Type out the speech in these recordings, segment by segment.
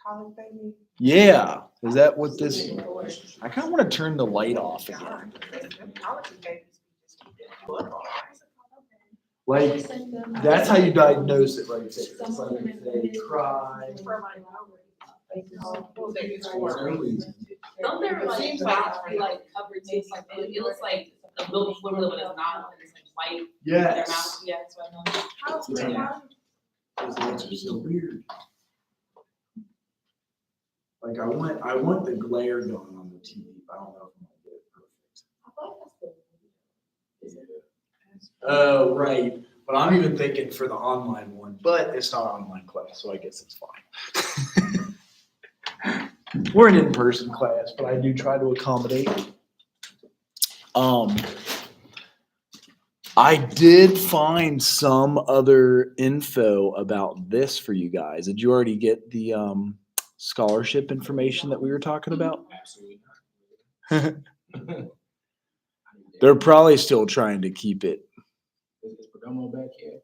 College baby. Yeah. Is that what this? I kind of want to turn the light off again. College babies just keep it football. Like, that's how you diagnose it right there. It's like if they cry. Don't there like spots be like covered too? Like it looks like a little formula, but it's not. It's like white. Yes. Yeah, that's what I know. Those are so weird. Like I want the glare going on the TV, but I don't know if I'm gonna get it perfect. Oh, right. But I'm even thinking for the online one, but it's not online class, so I guess it's fine. We're an in-person class, but I do try to accommodate. I did find some other info about this for you guys. Did you already get the scholarship information that we were talking about? Absolutely. They're probably still trying to keep it. Is Perdomo back yet?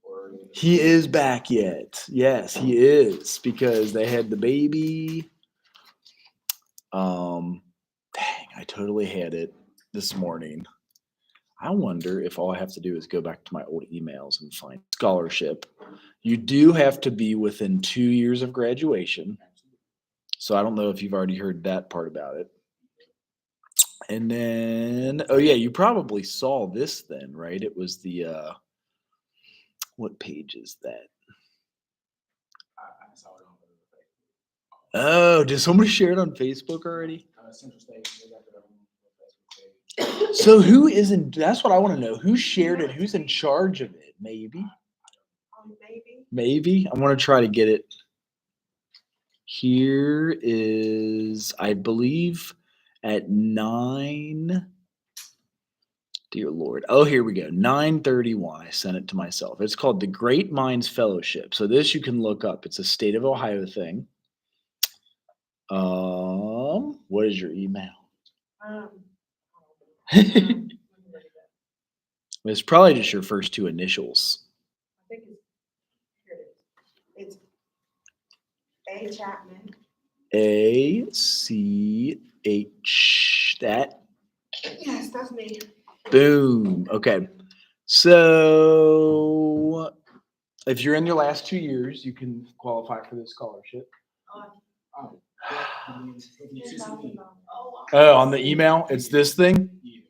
Or He is back yet. Yes, he is, because they had the baby. Dang, I totally had it this morning. I wonder if all I have to do is go back to my old emails and find scholarship. You do have to be within 2 years of graduation. So I don't know if you've already heard that part about it. And then, oh yeah, you probably saw this then, right? It was the, what page is that? I saw it on Facebook. Oh, did somebody share it on Facebook already? Central State, they got their own Facebook page. So who isn't, that's what I want to know. Who shared it? Who's in charge of it? Maybe. Maybe. Maybe. I want to try to get it. Here is, I believe, at 9. Dear Lord. Oh, here we go. 9:31. I sent it to myself. It's called the Great Minds Fellowship. So this you can look up. It's a state of Ohio thing. What is your email? It's probably just your first two initials. I think here it is. It's A Chapman. ACH. That. Yes, that's me. Boom. Okay. So if you're in your last 2 years, you can qualify for this scholarship. Oh, Oh, on the email, it's this thing? yeah.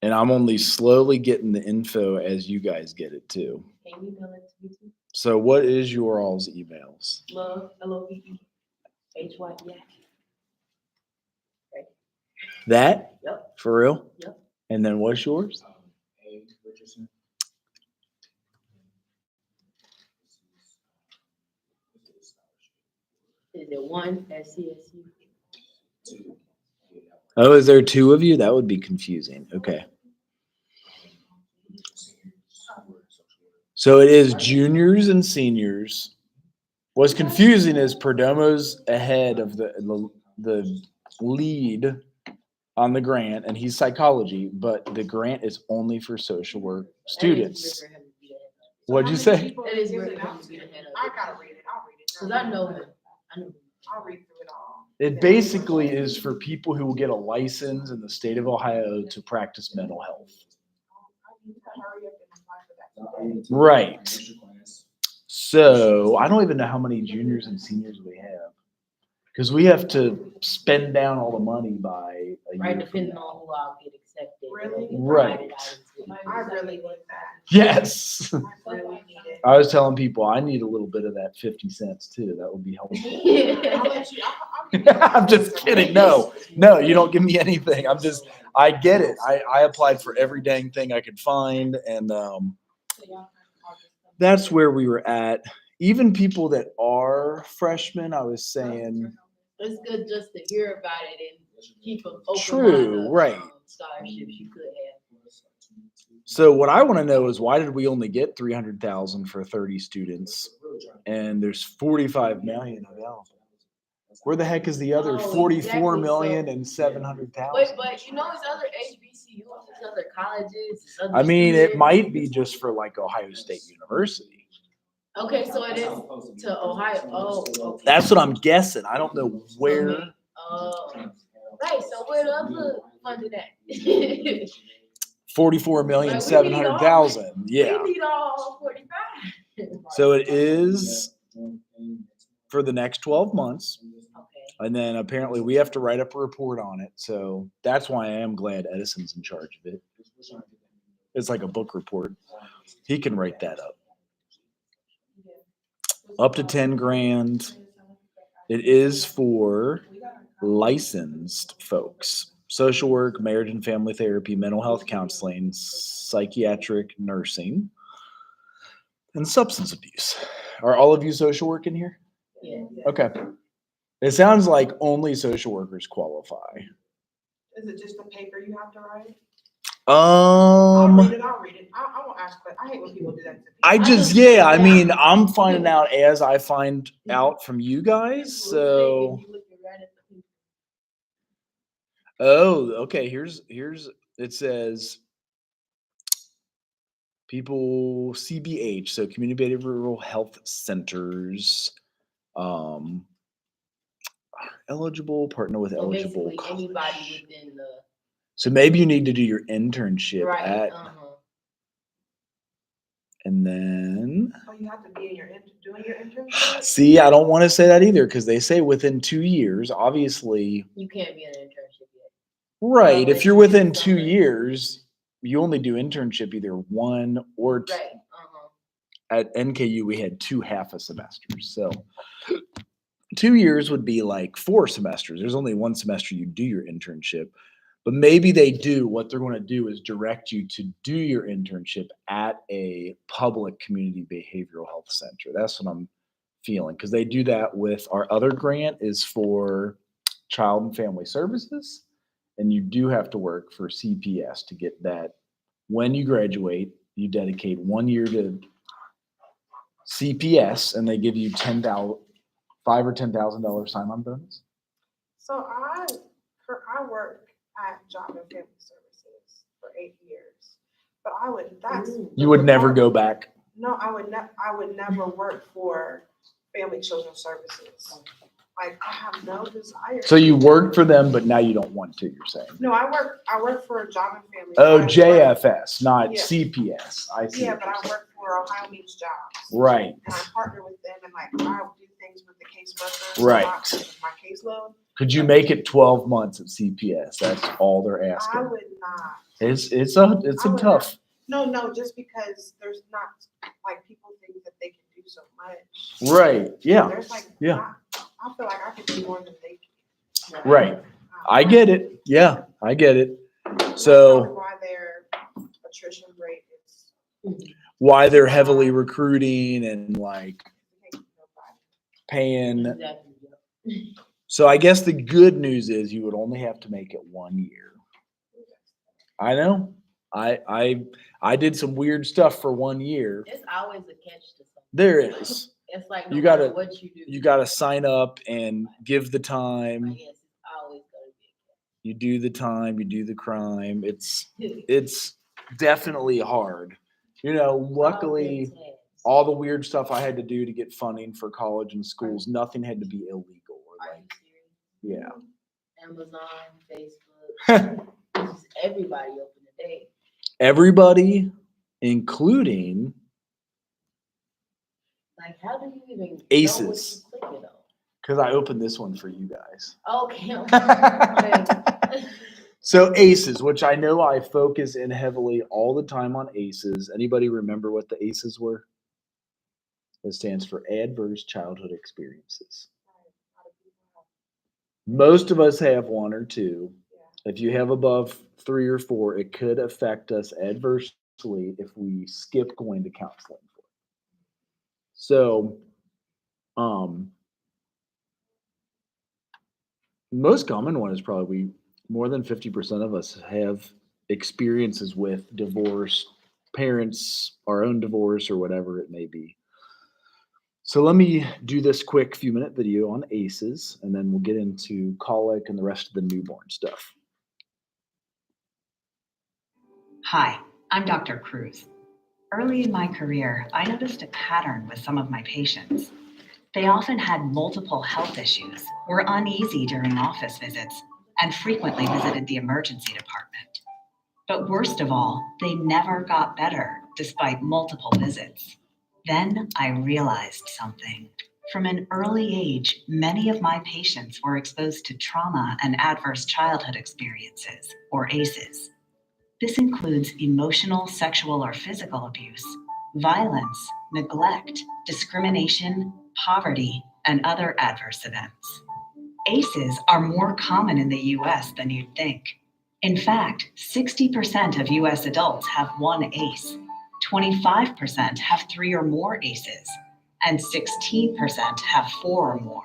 And I'm only slowly getting the info as you guys get it too. Can you email it to me too? So what is your all's emails? Love, LOVE, HY, yeah. That? Yep. For real? Yep. And then what's yours? A. Richardson. Is it one at CSU? 2. Oh, is there 2 of you? That would be confusing. Okay. So it is juniors and seniors. What's confusing is Perdomo's ahead of the lead on the grant, and he's psychology, but the grant is only for social work students. What'd you say? It is weird for him to be the head of I it. gotta read it. I'll read it. Cause I know him. I'll read through it all. It basically is for people who will get a license in the state of Ohio to practice mental health. I need to hurry up and apply for that today. Right. So I don't even know how many juniors and seniors we have, because we have to spend down all the money by a Right, year from depending now. on who I'll get accepted. Really? Right. I really need that. Yes. I really need it. I was telling people I need a little bit of that 50 cents too. That would be helpful. I'll let you. I'll give you I'm just kidding. No, you don't give me anything. I get it. I applied for every dang thing I could find. And that's where we were at. Even people that are freshmen, I was saying. It's good just to hear about it and keep an open True, mind of, right. scholarships you could have. So what I want to know is, why did we only get 300,000 for 30 students, and there's 45 million available? Where the heck is the other Oh, 44 exactly. million and 700,000? But you know, it's other HBCUs HBCU, all these other colleges. I mean, it might be just for like Ohio State University. Okay, so it is to Ohio. Oh, okay. That's what I'm guessing. I don't know where. Okay. Oh, right. So where the other funding at? 44,700,000. Yeah. We need all 45. So it is for the next 12 months. Okay. And then apparently we have to write up a report on it. So that's why I am glad Edison's in charge of it. It's like a book report. He can write that up. Up to 10 grand. It is for licensed folks. Social work, marriage and family therapy, mental health counseling, psychiatric nursing, and substance abuse. Are all of you social work in here? Yeah. Okay. It sounds like only social workers qualify. Is it just the paper you have to write? I'll read it. I won't ask, but I hate when people do that to me. I mean, I'm finding out as I find out from you guys. So, oh, okay. Here's it says people CBH, so community behavioral health centers, are eligible, partner with So eligible basically college. anybody within the So maybe you need to do your internship right. at, and then Oh, you have to be in doing your internship? see, I don't want to say that either because they say within 2 years. Obviously, You can't be in an internship yet. right? If Unless you're you within do 2 something. years, you only do internship either 1 or 2. Right. At NKU, we had 2 half a semesters. So 2 years would be like 4 semesters. There's only 1 semester you do your internship. But maybe they do. What they're going to do is direct you to do your internship at a public community behavioral health center. That's what I'm feeling because they do that with our other grant is for child and family services. And you do have to work for CPS to get that. When you graduate, you dedicate 1 year to CPS and they give you $5,000 or $10,000 sign-on bonus. So I work at Job and Family Services for 8 years, but You would never go back. No, I would never work for Family Children Services. Like I have no desire. So you work for them, but now you don't want to, you're saying? No, I work for Job and Family. Oh, I work- JFS, not Yeah. CPS. I see. Yeah, but I work for Ohio Means Jobs. Right. And I partner with them and like I do things with the caseworkers. Right. My caseload. Could you make it 12 months at CPS? That's all they're I asking. would not. It's I would tough. No, just because there's not like people think that they can do so much. Right. Yeah. There's like Yeah. I feel like I could do more than they can. Right. I get it. Yeah, I get it. That's So probably why their attrition rate is why they're heavily recruiting and like paying. Exactly. So I guess the good news is you would only have to make it 1 year. I know. I did some weird stuff for 1 year. It's always a catch to something. There is. It's like You matter gotta- what you do. You got to sign up and give the time. Like, yes, it's always gonna You do the time, you do the crime. It's be definitely hard. You know, luckily all the weird stuff I had to do to get funding for college and schools, nothing had to be illegal or Are like, you serious? yeah. Amazon, Facebook, just everybody open today. Everybody, including Like, how do you even Aces. know what you clicking on? because I opened this one for you guys. Okay. Like, So ACEs, which I know I focus in heavily all the time on ACEs. Anybody remember what the ACEs were? It stands for Adverse Childhood Experiences. Most of us have 1 or 2. If you have above 3 or 4, it could affect us adversely if we skip going to counseling for it. So, most common one is probably more than 50% of us have experiences with divorce, parents, our own divorce, or whatever it may be. So let me do this quick few-minute video on ACEs, and then we'll get into colic and the rest of the newborn stuff. Hi, I'm Dr. Cruz. Early in my career, I noticed a pattern with some of my patients. They often had multiple health issues, were uneasy during office visits, and frequently visited the emergency department. But worst of all, they never got better despite multiple visits. Then I realized something. From an early age, many of my patients were exposed to trauma and adverse childhood experiences, or ACEs. This includes emotional, sexual, or physical abuse, violence, neglect, discrimination, poverty, and other adverse events. ACEs are more common in the US than you'd think. In fact, 60% of US adults have one ACE, 25% have 3 or more ACEs, and 16% have 4 or more.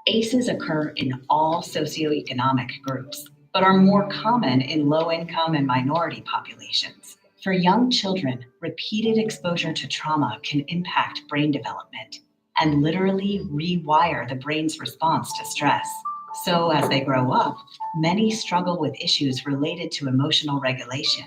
ACEs occur in all socioeconomic groups, but are more common in low-income and minority populations. For young children, repeated exposure to trauma can impact brain development and literally rewire the brain's response to stress. So as they grow up, many struggle with issues related to emotional regulation,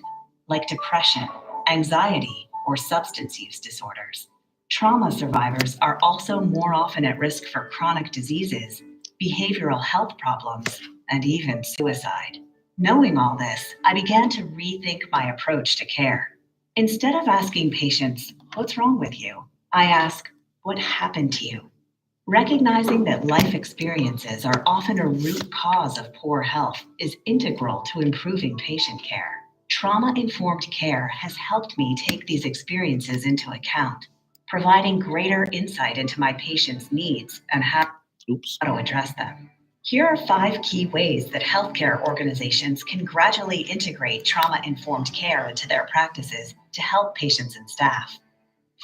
like depression, anxiety, or substance use disorders. Trauma survivors are also more often at risk for chronic diseases, behavioral health problems, and even suicide. Knowing all this, I began to rethink my approach to care. Instead of asking patients, "What's wrong with you?" I ask, "What happened to you?" Recognizing that life experiences are often a root cause of poor health is integral to improving patient care. Trauma-informed care has helped me take these experiences into account, providing greater insight into my patients' needs and how to address them. Here are 5 key ways that healthcare organizations can gradually integrate trauma-informed care into their practices to help patients and staff.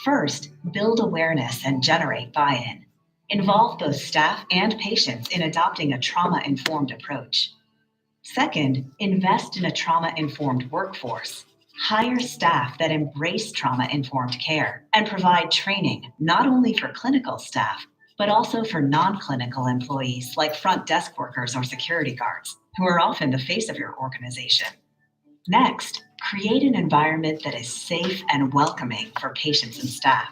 First, build awareness and generate buy-in. Involve both staff and patients in adopting a trauma-informed approach. Second, invest in a trauma-informed workforce. Hire staff that embrace trauma-informed care and provide training not only for clinical staff, but also for non-clinical employees like front desk workers or security guards, who are often the face of your organization. Next, create an environment that is safe and welcoming for patients and staff.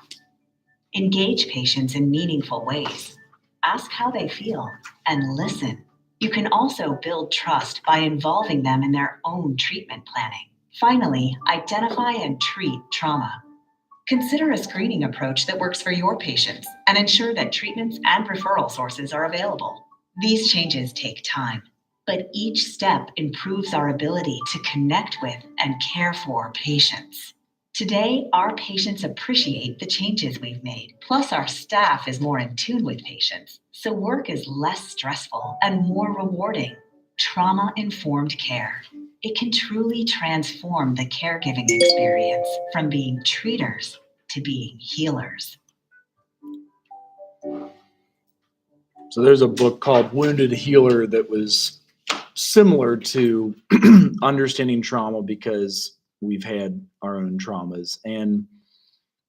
Engage patients in meaningful ways. Ask how they feel and listen. You can also build trust by involving them in their own treatment planning. Finally, identify and treat trauma. Consider a screening approach that works for your patients and ensure that treatments and referral sources are available. These changes take time, but each step improves our ability to connect with and care for patients. Today, our patients appreciate the changes we've made. Plus, our staff is more in tune with patients, so work is less stressful and more rewarding. Trauma-informed care. It can truly transform the caregiving experience from being treaters to being healers. So there's a book called Wounded Healer that was similar to understanding trauma because we've had our own traumas. And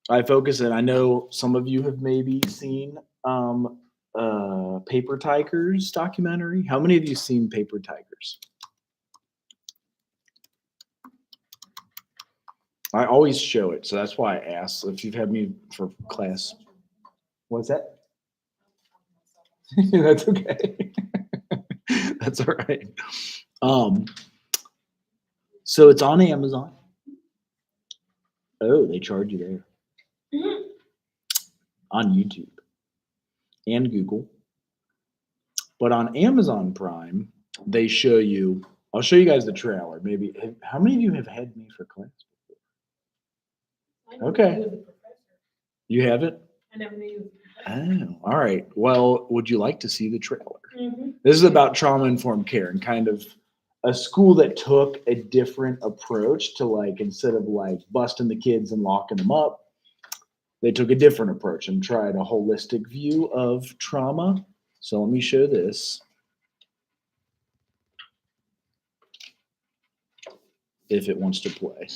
I focus it. I know some of you have maybe seen Paper Tigers documentary. How many of you seen Paper Tigers? I always show it, so that's why I asked if you've had me for class. What's that? That's okay. That's all right. So it's on Amazon. Oh, they charge you there. On YouTube and Google. But on Amazon Prime, they show you, I'll show you guys the trailer. Maybe, how many of you have had me for class before? Okay. You haven't? I never knew you. Oh, all right. Well, would you like to see the trailer? This is about trauma-informed care and kind of a school that took a different approach to, like, instead of like busting the kids and locking them up, they took a different approach and tried a holistic view of trauma. So let me show this. If it wants to play.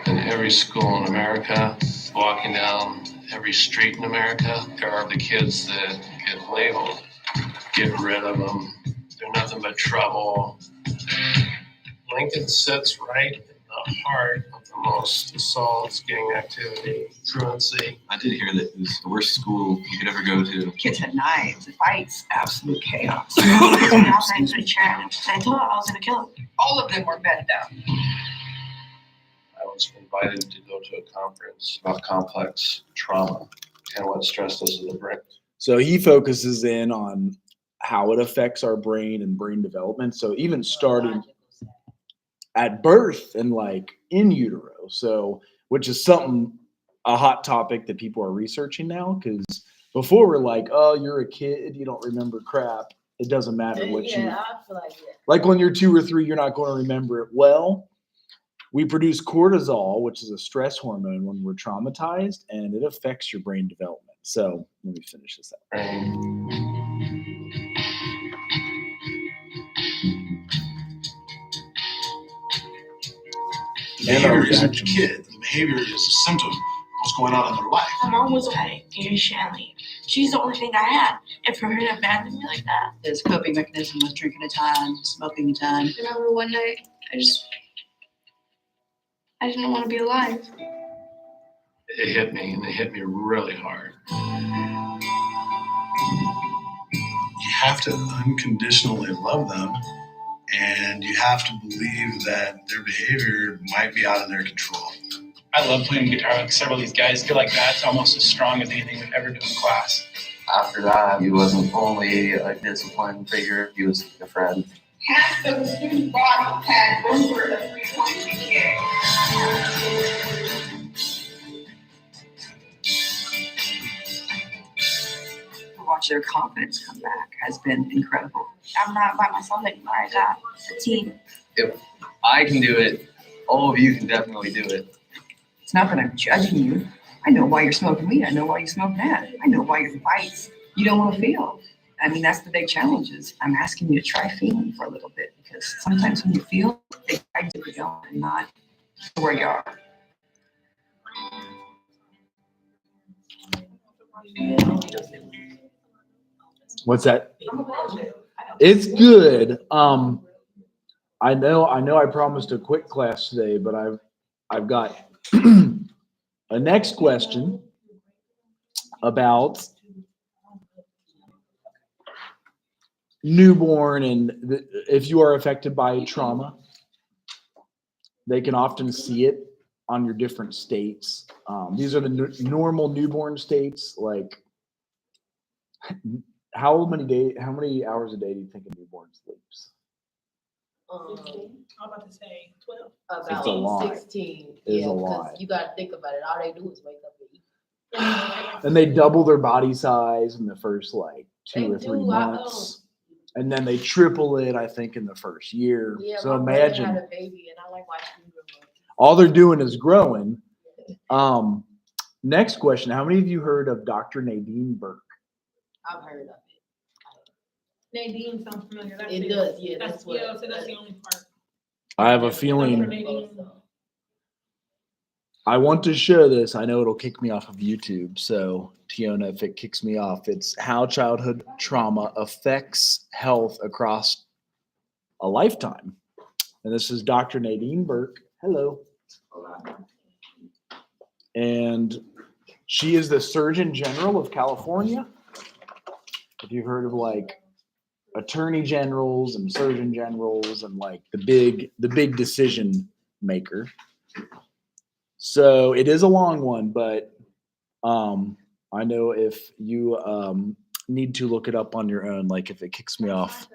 In every school in America, walking down every street in America, there are the kids that get labeled. Get rid of them. They're nothing but trouble. Lincoln sits right in the heart of the most assaults, gang activity, truancy. I did hear that it was the worst school you could ever go to. Kids had knives, fights, absolute chaos. I was in a chair and I told her I was gonna kill him. All of them were bent down. I was invited to go to a conference about complex trauma and what stress does to the brain. So he focuses in on how it affects our brain and brain development. So even starting at birth and like in utero. So, which is a hot topic that people are researching now. Because before we're like, oh, you're a kid, you don't remember crap. It doesn't matter what you. Yeah, I feel like that. Like when you're 2 or 3, you're not going to remember it. Well, we produce cortisol, which is a stress hormone when we're traumatized, and it affects your brain development. So let me finish this up. The behavior isn't the kid. The behavior is a symptom of what's going on in their life. My mom was okay, and Shanley. She's the only thing I had. And for her to abandon me like that. His coping mechanism was drinking a ton, smoking a ton. I remember one night, I didn't want to be alive. It hit me, and it hit me really hard. You have to unconditionally love them, and you have to believe that their behavior might be out of their control. I love playing guitar with several of these guys. I feel like that's almost as strong as anything we've ever done in class. After that, he wasn't only a discipline figure, he was a friend. Half of the student body had over a 3.2 GPA. To watch their confidence come back has been incredible. I'm not by myself anymore. I got a team. If I can do it, all of you can definitely do it. It's not that I'm judging you. I know why you're smoking weed. I know why you smoke that. I know why your fights you don't want to feel. I mean, that's the big challenge is I'm asking you to try feeling for a little bit because sometimes when you feel, they guide you beyond and not where you are. What's that? It's good. I know I promised a quick class today, but I've got a next question about newborn and if you are affected by trauma, they can often see it on your different states. These are the normal newborn states. Like, how many hours a day do you think a newborn sleeps? I'm about to say 12. It's a lot. 16. It's a Because lot. you gotta think about it. All they do is wake up and eat. And they double their body size in the first like 2 They or 3 do, months. And then they triple it, I think, in the first year. Yeah, So my brother imagine had a baby, and I like watching him grow up. all they're doing is growing. Next question. How many of you heard of Dr. Nadine Burke? I've heard of it. Nadine sounds familiar. That's It does, yeah. That's That's what. yeah. So that's the only part. I have a Dr. feeling Nadine. I want to show this. I know it'll kick me off of YouTube. So, Tiona, if it kicks me off, it's how childhood trauma affects health across a lifetime. And this is Dr. Nadine Burke. Hello. And she is the Surgeon General of California. Have you heard of like attorney generals and surgeon generals and like the big decision maker? So it is a long one, but I know if you need to look it up on your own, like if it kicks me off.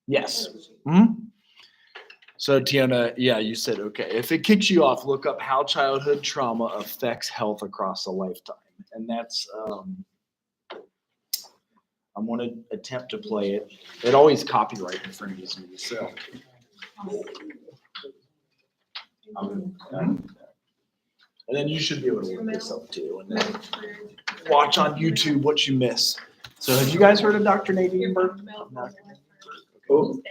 Yes. Mm-hmm. So Tiona, yeah, you said, okay. If it kicks you off, look up how childhood trauma affects health across a lifetime. And that's, I'm going to attempt to play it. It always copyright infringes me, so. And then you should be able to look this up too. And then watch on YouTube what you miss. So have you guys heard of Dr. Nadine Burke? Oh.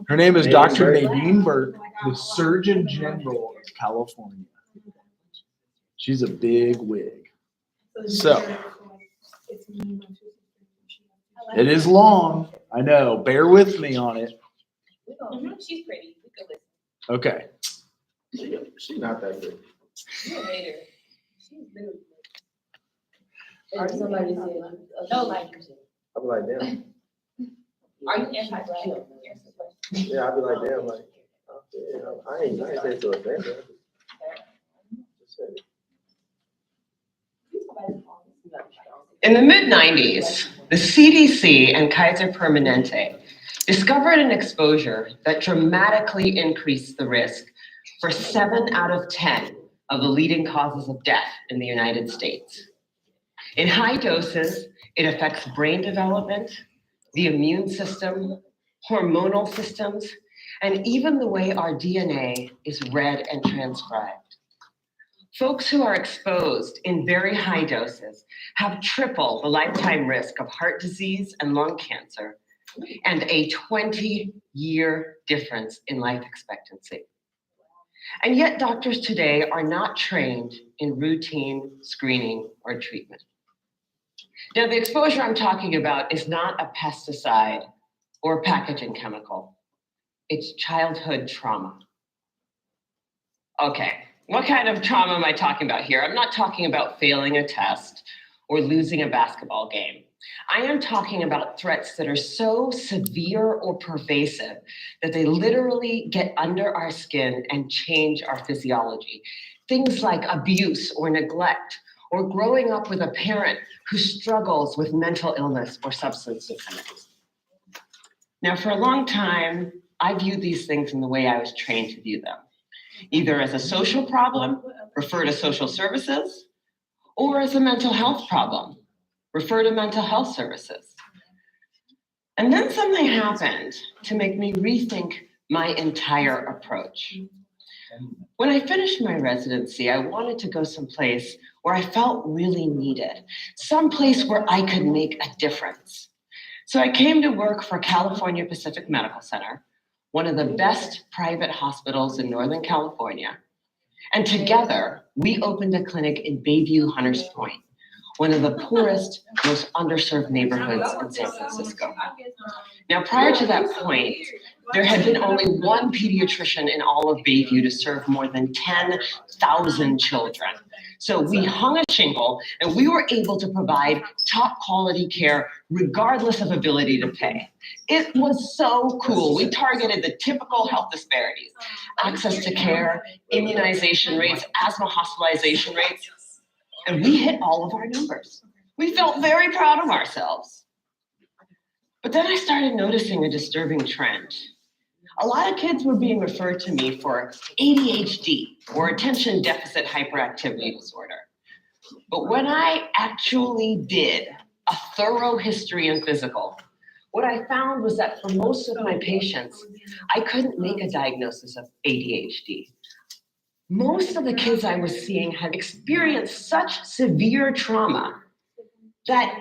Her name is Dr. Nadine Burke, the Surgeon General of California. She's a big wig. So it is long. I know. Bear with me on it. She's pretty. We can listen. Okay. She not that good. You a hater. She's literally. Or somebody said, no, like. I be like, damn. Are you anti-black? Yeah, I be like, damn, like, okay, I ain't saying to offend her. Just said it. In the mid-90s, the CDC and Kaiser Permanente discovered an exposure that dramatically increased the risk for 7 out of 10 of the leading causes of death in the United States. In high doses, it affects brain development, the immune system, hormonal systems, and even the way our DNA is read and transcribed. Folks who are exposed in very high doses have triple the lifetime risk of heart disease and lung cancer, and a 20-year difference in life expectancy. And yet doctors today are not trained in routine screening or treatment. Now, the exposure I'm talking about is not a pesticide or packaging chemical. It's childhood trauma. Okay, what kind of trauma am I talking about here? I'm not talking about failing a test or losing a basketball game. I am talking about threats that are so severe or pervasive that they literally get under our skin and change our physiology. Things like abuse or neglect, or growing up with a parent who struggles with mental illness or substance dependence. Now, for a long time, I viewed these things in the way I was trained to view them, either as a social problem, refer to social services, or as a mental health problem, refer to mental health services. And then something happened to make me rethink my entire approach. When I finished my residency, I wanted to go someplace where I felt really needed, someplace where I could make a difference. So I came to work for California Pacific Medical Center, one of the best private hospitals in Northern California. And together, we opened a clinic in Bayview, Hunters Point, one of the poorest, most underserved neighborhoods in San Francisco. Now, prior to that point, there had been only one pediatrician in all of Bayview to serve more than 10,000 children. So we hung a shingle and we were able to provide top quality care regardless of ability to pay. It was so cool. We targeted the typical health disparities, access to care, immunization rates, asthma hospitalization rates, and we hit all of our numbers. We felt very proud of ourselves. But then I started noticing a disturbing trend. A lot of kids were being referred to me for ADHD, or attention deficit hyperactivity disorder. But when I actually did a thorough history and physical, what I found was that for most of my patients, I couldn't make a diagnosis of ADHD. Most of the kids I was seeing had experienced such severe trauma that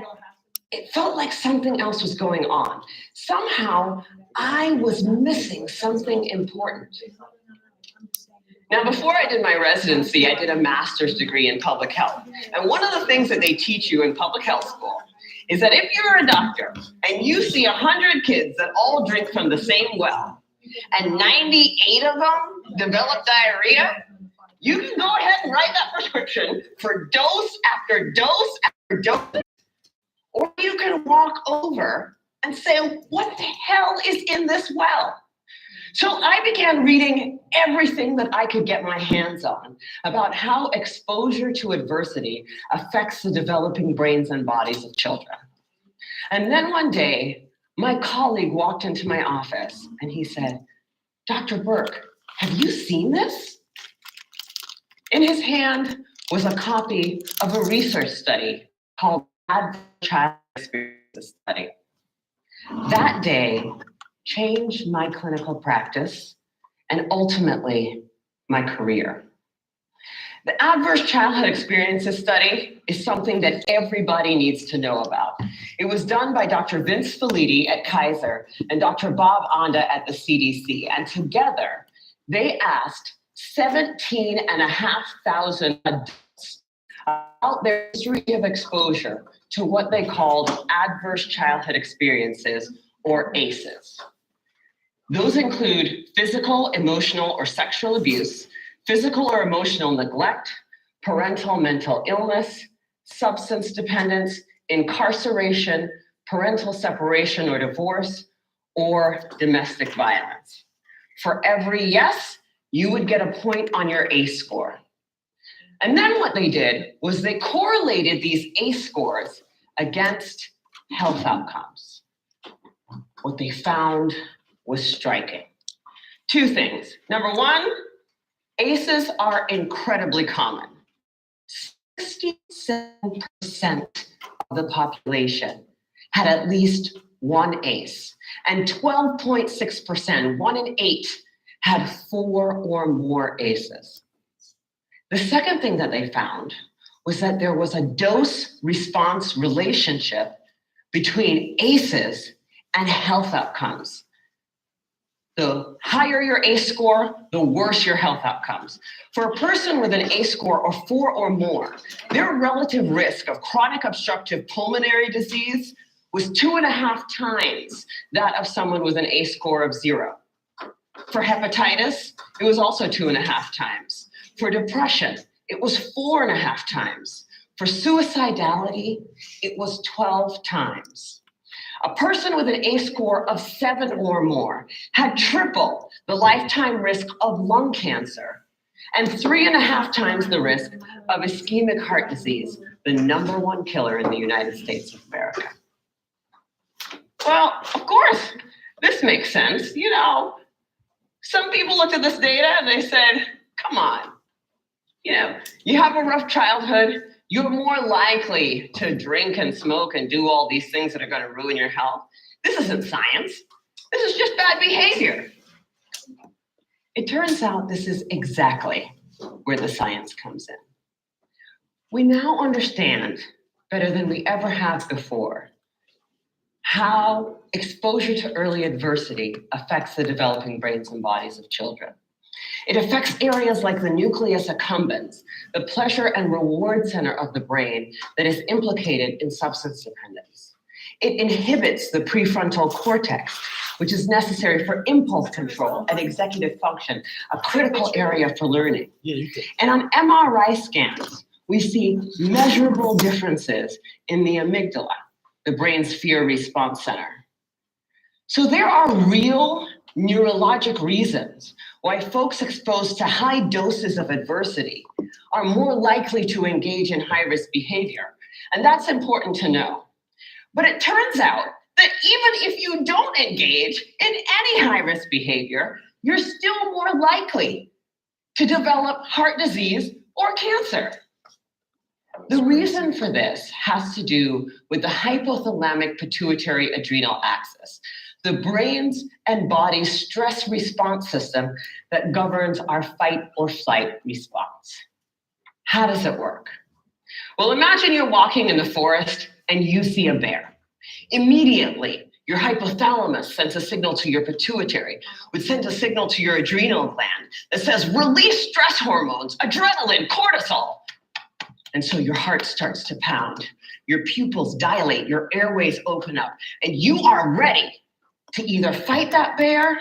it felt like something else was going on. Somehow, I was missing something important. Now, before I did my residency, I did a master's degree in public health. And one of the things that they teach you in public health school is that if you're a doctor and you see 100 kids that all drink from the same well, and 98 of them develop diarrhea, you can go ahead and write that prescription for dose after dose after dose. Or you can walk over and say, what the hell is in this well? So I began reading everything that I could get my hands on about how exposure to adversity affects the developing brains and bodies of children. And then one day, my colleague walked into my office and he said, Dr. Burke, have you seen this? In his hand was a copy of a research study called Adverse Child Experiences Study. That day changed my clinical practice and ultimately my career. The Adverse Childhood Experiences Study is something that everybody needs to know about. It was done by Dr. Vince Felitti at Kaiser and Dr. Bob Onda at the CDC, and together they asked 17,500 adults about their history of exposure to what they called adverse childhood experiences, or ACEs. Those include physical, emotional, or sexual abuse, physical or emotional neglect, parental mental illness, substance dependence, incarceration, parental separation or divorce, or domestic violence. For every yes, you would get a point on your ACE score. And then what they did was they correlated these ACE scores against health outcomes. What they found was striking. Two things. Number one, ACEs are incredibly common. 67% of the population had at least one ACE, and 12.6%, 1 in 8, had 4 or more ACEs. The second thing that they found was that there was a dose-response relationship between ACEs and health outcomes. The higher your ACE score, the worse your health outcomes. For a person with an ACE score of 4 or more, their relative risk of chronic obstructive pulmonary disease was 2.5 times that of someone with an ACE score of 0. For hepatitis, it was also 2.5 times. For depression, it was 4.5 times. For suicidality, it was 12 times. A person with an ACE score of 7 or more had triple the lifetime risk of lung cancer and 3.5 times the risk of ischemic heart disease, the #1 killer in the United States of America. Well, of course, this makes sense. You know, some people looked at this data and they said, come on, you know, you have a rough childhood, you're more likely to drink and smoke and do all these things that are going to ruin your health. This isn't science. This is just bad behavior. It turns out this is exactly where the science comes in. We now understand better than we ever have before how exposure to early adversity affects the developing brains and bodies of children. It affects areas like the nucleus accumbens, the pleasure and reward center of the brain that is implicated in substance dependence. It inhibits the prefrontal cortex, which is necessary for impulse control and executive function, a critical area for learning. And on MRI scans, we see measurable differences in the amygdala, the brain's fear response center. So there are real neurologic reasons why folks exposed to high doses of adversity are more likely to engage in high-risk behavior. And that's important to know. But it turns out that even if you don't engage in any high-risk behavior, you're still more likely to develop heart disease or cancer. The reason for this has to do with the hypothalamic pituitary adrenal axis, the brain's and body's stress response system that governs our fight or flight response. How does it work? Well, imagine you're walking in the forest and you see a bear. Immediately, your hypothalamus sends a signal to your pituitary, which sends a signal to your adrenal gland that says, release stress hormones, adrenaline, cortisol. And so your heart starts to pound, your pupils dilate, your airways open up, and you are ready to either fight that bear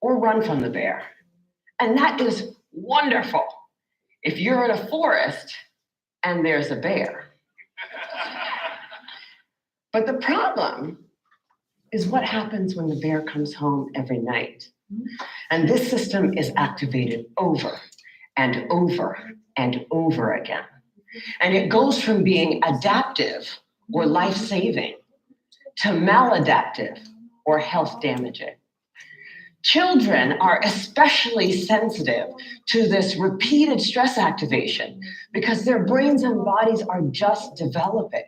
or run from the bear. And that is wonderful if you're in a forest and there's a bear. But the problem is what happens when the bear comes home every night. And this system is activated over and over and over again. And it goes from being adaptive or life-saving to maladaptive or health-damaging. Children are especially sensitive to this repeated stress activation because their brains and bodies are just developing.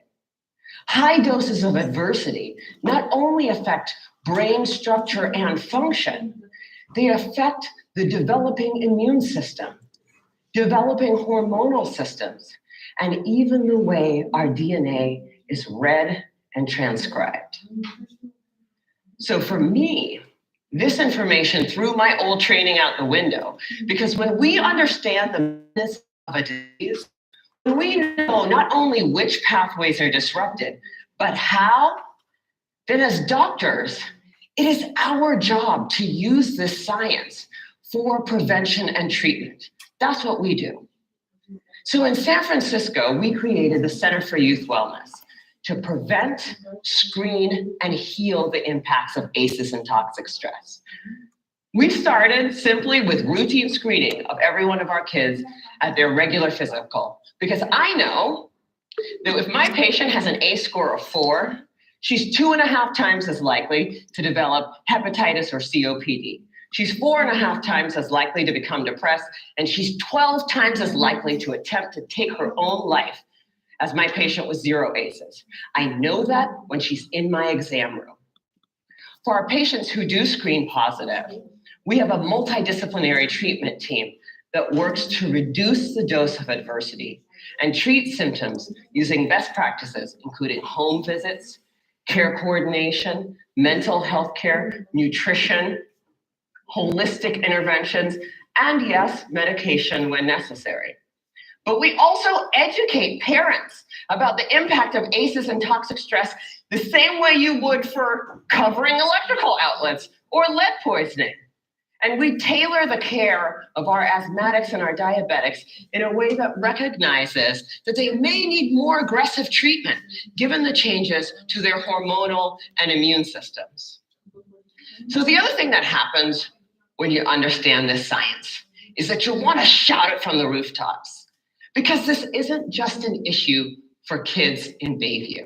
High doses of adversity not only affect brain structure and function, they affect the developing immune system, developing hormonal systems, and even the way our DNA is read and transcribed. So for me, this information threw my old training out the window, because when we understand the mechanism of a disease, when we know not only which pathways are disrupted, but how, then as doctors, it is our job to use this science for prevention and treatment. That's what we do. So in San Francisco, we created the Center for Youth Wellness to prevent, screen, and heal the impacts of ACEs and toxic stress. We started simply with routine screening of every one of our kids at their regular physical, because I know that if my patient has an ACE score of 4, she's 2.5 times as likely to develop hepatitis or COPD. She's 4.5 times as likely to become depressed, and she's 12 times as likely to attempt to take her own life as my patient with 0 ACEs. I know that when she's in my exam room. For our patients who do screen positive, we have a multidisciplinary treatment team that works to reduce the dose of adversity and treat symptoms using best practices, including home visits, care coordination, mental health care, nutrition, holistic interventions, and yes, medication when necessary. But we also educate parents about the impact of ACEs and toxic stress the same way you would for covering electrical outlets or lead poisoning. And we tailor the care of our asthmatics and our diabetics in a way that recognizes that they may need more aggressive treatment given the changes to their hormonal and immune systems. So the other thing that happens when you understand this science is that you'll want to shout it from the rooftops, because this isn't just an issue for kids in Bayview.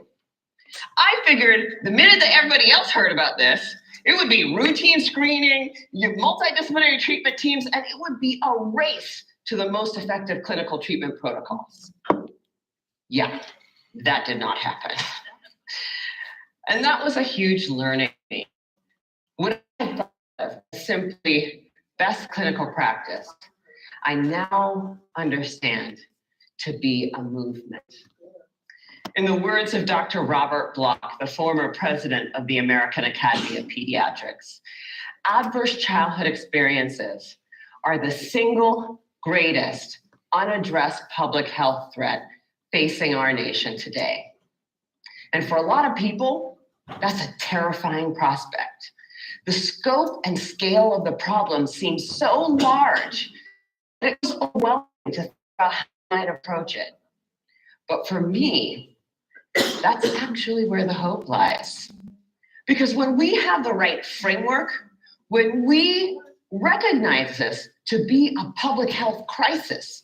I figured the minute that everybody else heard about this, it would be routine screening, multidisciplinary treatment teams, and it would be a race to the most effective clinical treatment protocols. Yeah, that did not happen. And that was a huge learning. What I thought of simply best clinical practice, I now understand to be a movement. In the words of Dr. Robert Block, the former president of the American Academy of Pediatrics, adverse childhood experiences are the single greatest unaddressed public health threat facing our nation today. And for a lot of people, that's a terrifying prospect. The scope and scale of the problem seems so large that it's overwhelming to think about how I might approach it. But for me, that's actually where the hope lies. Because when we have the right framework, when we recognize this to be a public health crisis,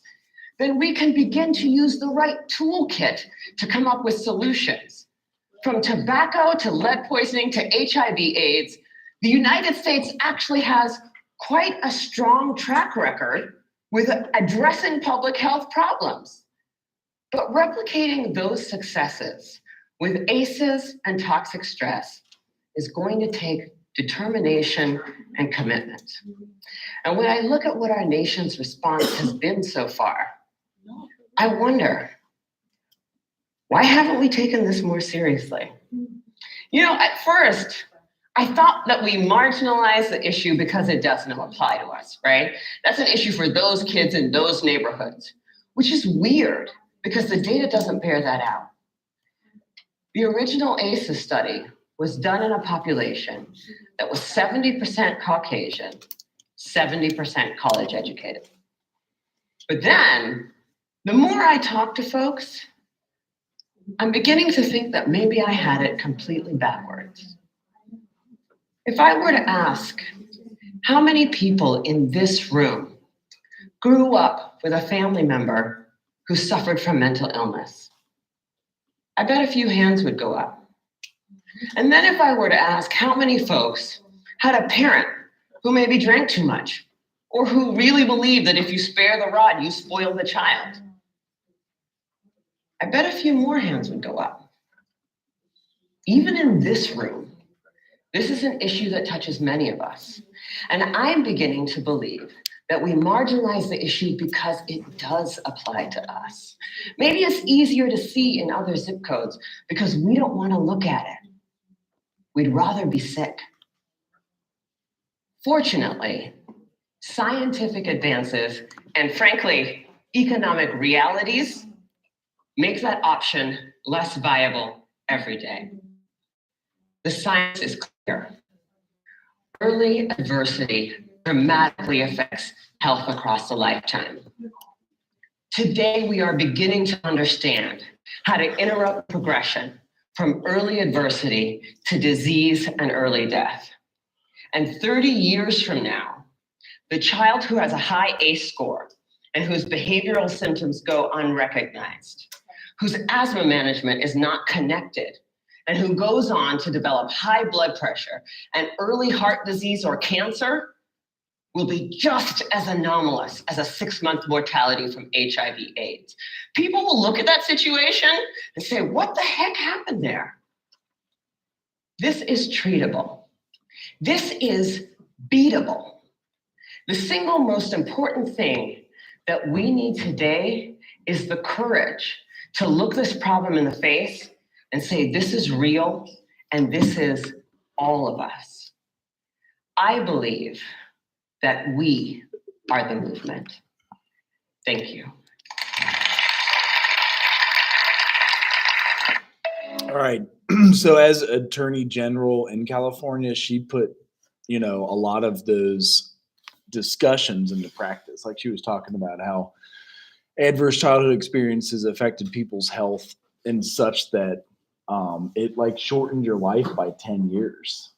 then we can begin to use the right toolkit to come up with solutions. From tobacco to lead poisoning to HIV/AIDS, the United States actually has quite a strong track record with addressing public health problems. But replicating those successes with ACEs and toxic stress is going to take determination and commitment. And when I look at what our nation's response has been so far, I wonder, why haven't we taken this more seriously? You know, at first, I thought that we marginalized the issue because it doesn't apply to us, right? That's an issue for those kids in those neighborhoods, which is weird because the data doesn't bear that out. The original ACEs study was done in a population that was 70% Caucasian, 70% college educated. But then, the more I talk to folks, I'm beginning to think that maybe I had it completely backwards. If I were to ask how many people in this room grew up with a family member who suffered from mental illness, I bet a few hands would go up. And then if I were to ask how many folks had a parent who maybe drank too much, or who really believed that if you spare the rod, you spoil the child, I bet a few more hands would go up. Even in this room, this is an issue that touches many of us. And I'm beginning to believe that we marginalize the issue because it does apply to us. Maybe it's easier to see in other zip codes because we don't want to look at it. We'd rather be sick. Fortunately, scientific advances and frankly, economic realities make that option less viable every day. The science is clear. Early adversity dramatically affects health across a lifetime. Today, we are beginning to understand how to interrupt progression from early adversity to disease and early death. And 30 years from now, the child who has a high ACE score and whose behavioral symptoms go unrecognized, whose asthma management is not connected, and who goes on to develop high blood pressure and early heart disease or cancer will be just as anomalous as a 6-month mortality from HIV/AIDS. People will look at that situation and say, what the heck happened there? This is treatable. This is beatable. The single most important thing that we need today is the courage to look this problem in the face and say, this is real and this is all of us. I believe that we are the movement. Thank you. All right. So as Attorney General in California, she put, a lot of those discussions into practice. Like she was talking about how adverse childhood experiences affected people's health in such that it like shortened your life by 10 years.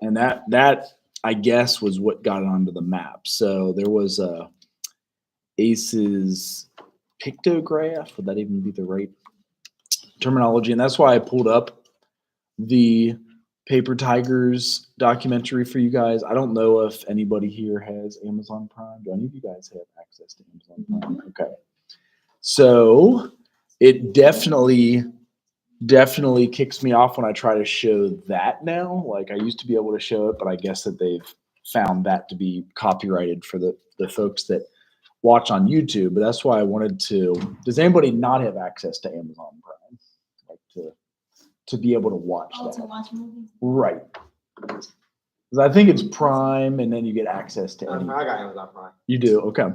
And that I guess was what got it onto the map. So there was a ACEs pictograph. Would that even be the right terminology? And that's why I pulled up the Paper Tigers documentary for you guys. I don't know if anybody here has Amazon Prime. Do any of you guys have access to Amazon Prime? Okay. So it definitely kicks me off when I try to show that now. Like I used to be able to show it, but I guess that they've found that to be copyrighted for the folks that watch on YouTube. But that's why I wanted to. Does anybody not have access to Amazon Prime? Like to be able to watch that. To watch movies? Right. 'Cause I think it's Prime, and then you get access to any. I got Amazon Prime. You do? Okay.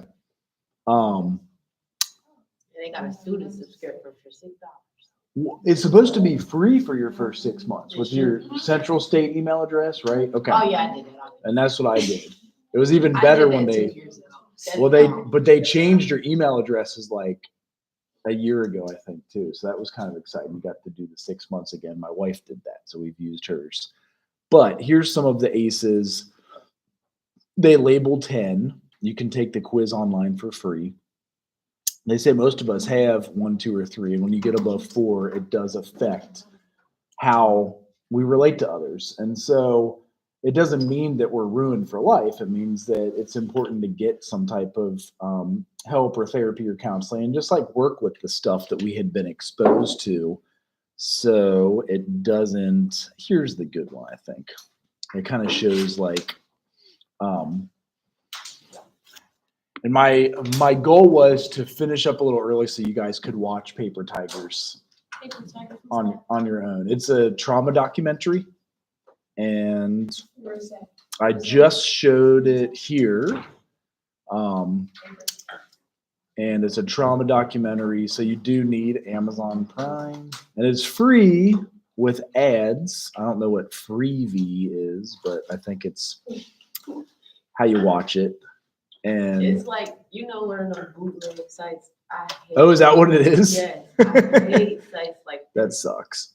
They got a student subscription for $6. It's supposed to be free for your first 6 months with your Central State email address, right? Okay. Oh yeah, I did that. And that's what I did. It was even better when they changed your email addresses like a year ago, I think, too. So that was kind of exciting. We got to do the 6 months again. My wife did that, so we've used hers. But here's some of the ACEs. They label 10. You can take the quiz online for free. They say most of us have 1, 2, or 3. And when you get above 4, it does affect how we relate to others. And so it doesn't mean that we're ruined for life. It means that it's important to get some type of help or therapy or counseling and just like work with the stuff that we had been exposed to. So it doesn't, here's the good one, I think. It kind of shows like, and my goal was to finish up a little early so you guys could watch Paper Tigers on your own. It's a trauma documentary, and I just showed it here. And it's a trauma documentary, so you do need Amazon Prime, and it's free with ads. I don't know what Freevee is, but I think it's how you watch it. And It's like, one of those bootleg sites. I hate. Oh, is that what it is? Yes, I hate sites like that sucks.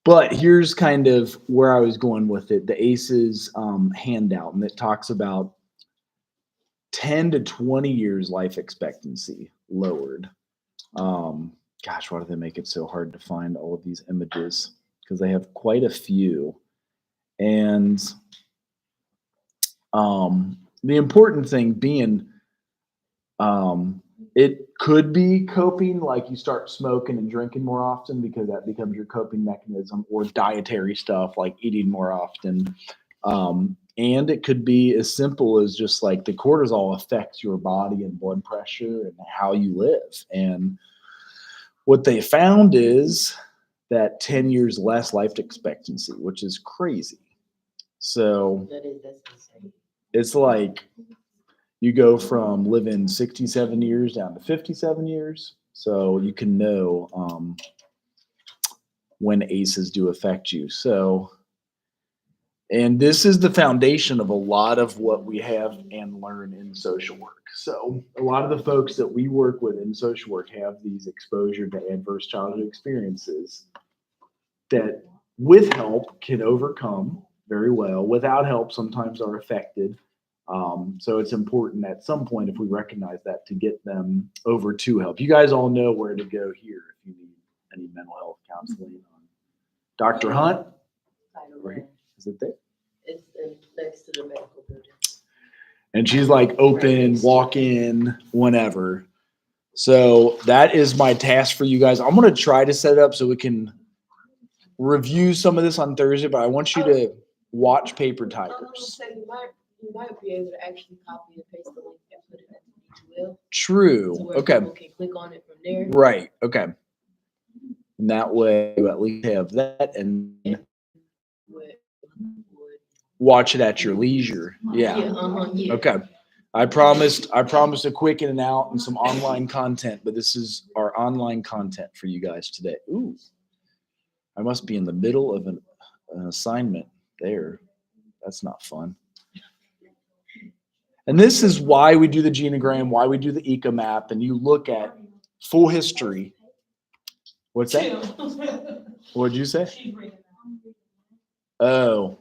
But here's kind of where I was going with it. The ACEs handout, and it talks about 10 to 20 years life expectancy lowered. Gosh, why do they make it so hard to find all of these images? Because they have quite a few. And the important thing being, it could be coping, like you start smoking and drinking more often because that becomes your coping mechanism, or dietary stuff like eating more often. And it could be as simple as just like the cortisol affects your body and blood pressure and how you live. And what they found is that 10 years less life expectancy, which is crazy. So it's like you go from living 67 years down to 57 years. So you can know when ACEs do affect you. So And this is the foundation of a lot of what we have and learn in social work. So a lot of the folks that we work with in social work have these exposure to adverse childhood experiences that with help can overcome very well. Without help, sometimes are affected. So it's important at some point, if we recognize that, to get them over to help. You guys all know where to go here if you need any mental health counseling. Dr. Hunt, is it there? It's next to the medical building. And she's like open, walk in, whenever. So that is my task for you guys. I'm going to try to set it up so we can review some of this on Thursday, but I want you to watch Paper Tigers. You might be able to actually copy and paste the link and put it in D12. True. To where Okay. people can click on it from there. Right. Okay. And that way you at least have that and watch it at your leisure. Yeah. Yeah. Okay. I promised a quick in and out and some online content, but this is our online content for you guys today. Ooh. I must be in the middle of an assignment there. That's not fun. And this is why we do the genogram, why we do the eco map, and you look at full history. What's that? What'd you say? Oh,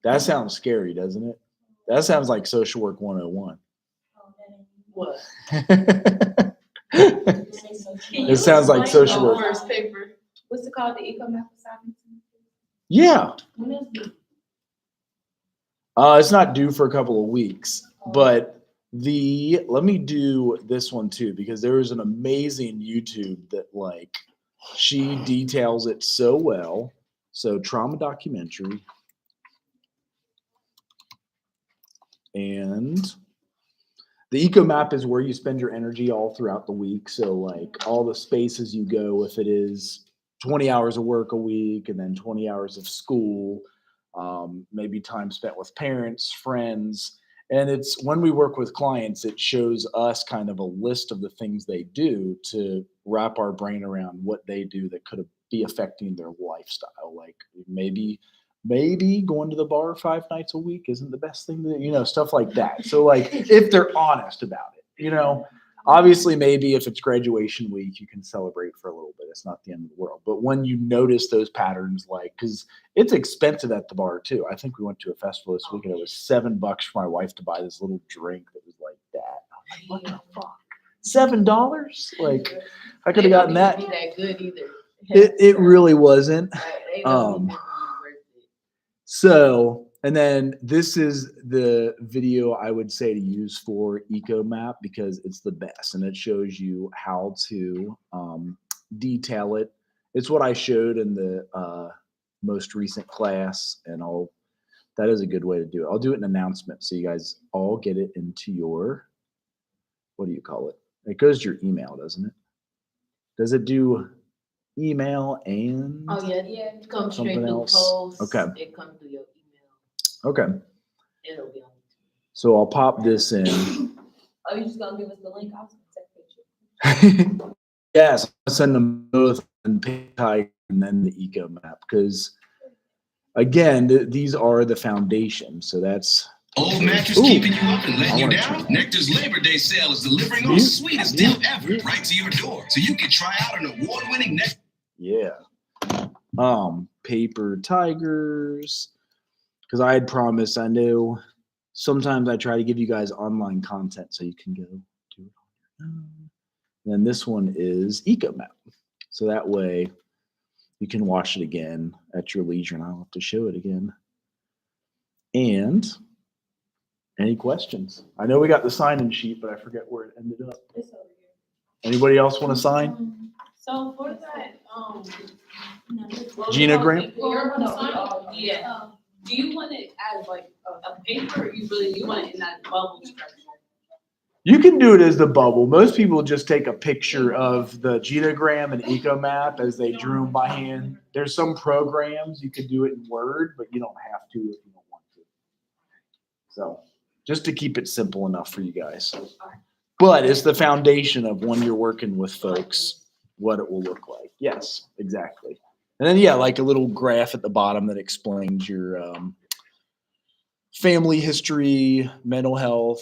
that sounds scary, doesn't it? That sounds like social work 101. What? It sounds like social work. First paper. What's it called? The eco map assignment? Yeah. When is it? It's not due for a couple of weeks, but let me do this one too, because there is an amazing YouTube that she details it so well. So trauma documentary. And the eco map is where you spend your energy all throughout the week. So all the spaces you go, if it is 20 hours of work a week and then 20 hours of school, maybe time spent with parents, friends. And it's when we work with clients, it shows us kind of a list of the things they do to wrap our brain around what they do that could be affecting their lifestyle. Like maybe going to the bar 5 nights a week isn't the best thing to, stuff like that. So if they're honest about it, obviously maybe if it's graduation week, you can celebrate for a little bit. It's not the end of the world. But when you notice those patterns, because it's expensive at the bar too. I think we went to a festival this week and it was $7 for my wife to buy this little drink that was like that. I'm like, what the fuck? $7? I could have gotten that. Be that good either. It really wasn't. So, and then this is the video I would say to use for eco map because it's the best and it shows you how to detail it. It's what I showed in the most recent class, and that is a good way to do it. I'll do it in announcement so you guys all get it into your, what do you call it? It goes to your email, doesn't it? Does it do email and it comes straight something through else? post. Okay. It comes through your email. Okay. It'll be on. So I'll pop this in. Are you just gonna give us the link? I'll take a picture. Yes, I'll send them both and Paper and then the eco map because again, these are the foundation. So that's Old mattress keeping you up and letting you down? Nectar's Labor Day sale is delivering our sweetest deal ever right to your door, so you can try out an award-winning Nectar. Yeah. Paper Tigers. Because I had promised, I know sometimes I try to give you guys online content so you can go do it on your own. And then this one is Eco Map. So that way you can watch it again at your leisure and I'll have to show it again. And any questions? I know we got the sign-in sheet, but I forget where it ended up. It's over here. Anybody else want to sign? So for that, Genogram? You're gonna sign? Yeah. Do you want it as a paper, or you want it in that bubble structure? You can do it as the bubble. Most people just take a picture of the genogram and eco map as they drew them by hand. There's some programs you could do it in Word, but you don't have to if you don't want to. So just to keep it simple enough for you guys. But it's the foundation of when you're working with folks, what it will look like. Yes, exactly. And then, like a little graph at the bottom that explains your family history, mental health,